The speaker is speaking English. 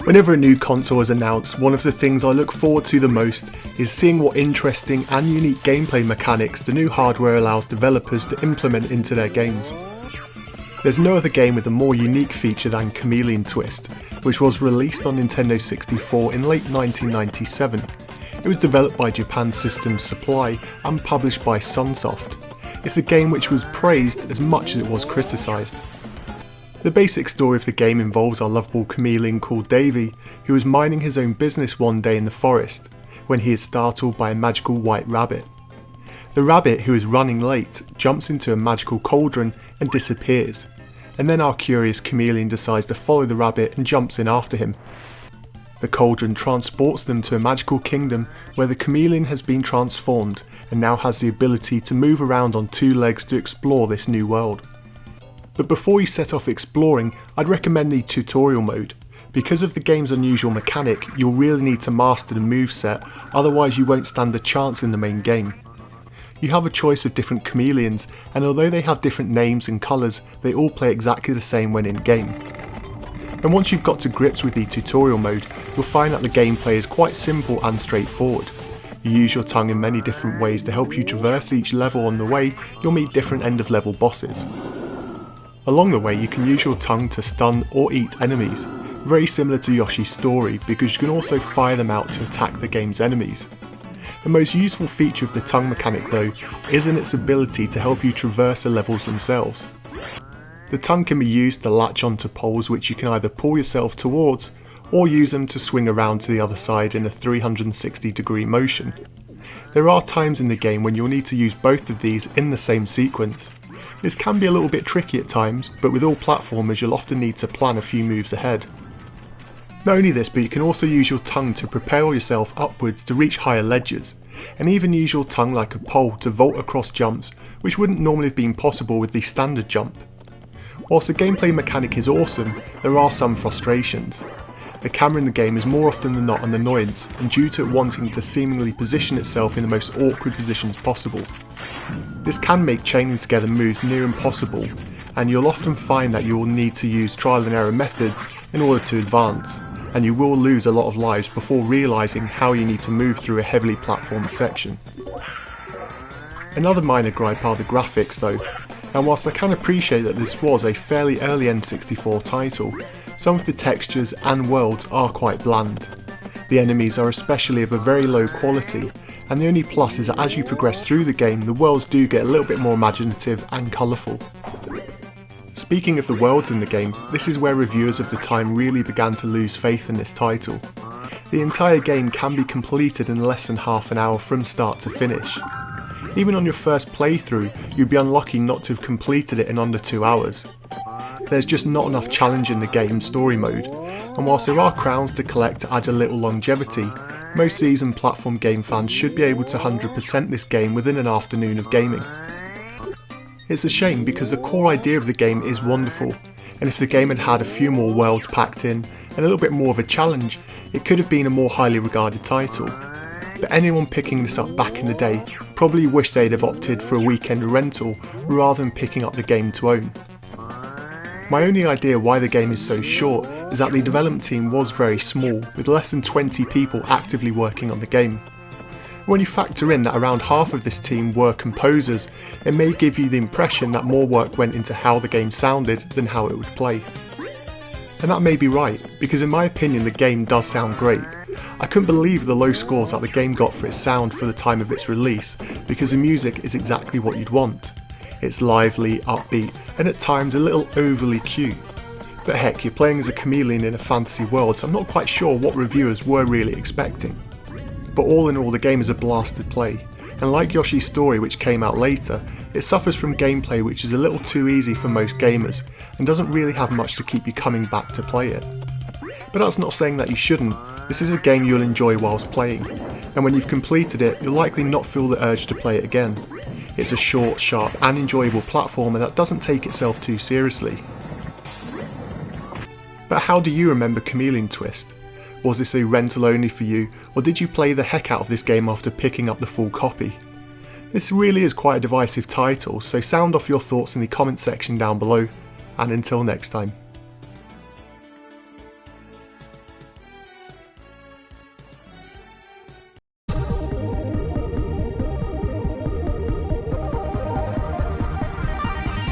Whenever a new console is announced, one of the things I look forward to the most is seeing what interesting and unique gameplay mechanics the new hardware allows developers to implement into their games. There's no other game with a more unique feature than Chameleon Twist, which was released on Nintendo 64 in late 1997. It was developed by Japan Systems Supply and published by Sunsoft. It's a game which was praised as much as it was criticised. The basic story of the game involves our lovable chameleon called Davy, who is minding his own business one day in the forest, when he is startled by a magical white rabbit. The rabbit, who is running late, jumps into a magical cauldron and disappears, and then our curious chameleon decides to follow the rabbit and jumps in after him. The cauldron transports them to a magical kingdom where the chameleon has been transformed and now has the ability to move around on two legs to explore this new world. But before you set off exploring, I'd recommend the tutorial mode. Because of the game's unusual mechanic, you'll really need to master the moveset, otherwise you won't stand a chance in the main game. You have a choice of different chameleons, and although they have different names and colours, they all play exactly the same when in game. And once you've got to grips with the tutorial mode, you'll find that the gameplay is quite simple and straightforward. You use your tongue in many different ways to help you traverse each level. On the way, you'll meet different end of level bosses. Along the way, you can use your tongue to stun or eat enemies, very similar to Yoshi's story, because you can also fire them out to attack the game's enemies. The most useful feature of the tongue mechanic though is in its ability to help you traverse the levels themselves. The tongue can be used to latch onto poles which you can either pull yourself towards or use them to swing around to the other side in a 360-degree motion. There are times in the game when you'll need to use both of these in the same sequence. This can be a little bit tricky at times, but with all platformers you'll often need to plan a few moves ahead. Not only this, but you can also use your tongue to propel yourself upwards to reach higher ledges, and even use your tongue like a pole to vault across jumps, which wouldn't normally have been possible with the standard jump. Whilst the gameplay mechanic is awesome, there are some frustrations. The camera in the game is more often than not an annoyance, and due to it wanting to seemingly position itself in the most awkward positions possible. This can make chaining together moves near impossible, and you'll often find that you will need to use trial and error methods in order to advance, and you will lose a lot of lives before realising how you need to move through a heavily platformed section. Another minor gripe are the graphics though, and whilst I can appreciate that this was a fairly early N64 title, some of the textures and worlds are quite bland. The enemies are especially of a very low quality, and the only plus is that as you progress through the game, the worlds do get a little bit more imaginative and colourful. Speaking of the worlds in the game, this is where reviewers of the time really began to lose faith in this title. The entire game can be completed in less than half an hour from start to finish. Even on your first playthrough, you'd be unlucky not to have completed it in under 2 hours. There's just not enough challenge in the game's story mode, and whilst there are crowns to collect to add a little longevity, most seasoned platform game fans should be able to 100% this game within an afternoon of gaming. It's a shame because the core idea of the game is wonderful, and if the game had had a few more worlds packed in and a little bit more of a challenge, it could have been a more highly regarded title. But anyone picking this up back in the day probably wished they'd have opted for a weekend rental rather than picking up the game to own. My only idea why the game is so short is that the development team was very small, with less than 20 people actively working on the game. When you factor in that around half of this team were composers, it may give you the impression that more work went into how the game sounded than how it would play. And that may be right, because in my opinion the game does sound great. I couldn't believe the low scores that the game got for its sound for the time of its release, because the music is exactly what you'd want. It's lively, upbeat, and at times a little overly cute. But heck, you're playing as a chameleon in a fantasy world, so I'm not quite sure what reviewers were really expecting. But all in all, the game is a blast to play, and like Yoshi's Story, which came out later, it suffers from gameplay which is a little too easy for most gamers, and doesn't really have much to keep you coming back to play it. But that's not saying that you shouldn't. This is a game you'll enjoy whilst playing, and when you've completed it, you'll likely not feel the urge to play it again. It's a short, sharp and enjoyable platformer that doesn't take itself too seriously. But how do you remember Chameleon Twist? Was this a rental only for you, or did you play the heck out of this game after picking up the full copy? This really is quite a divisive title, so sound off your thoughts in the comment section down below, and until next time.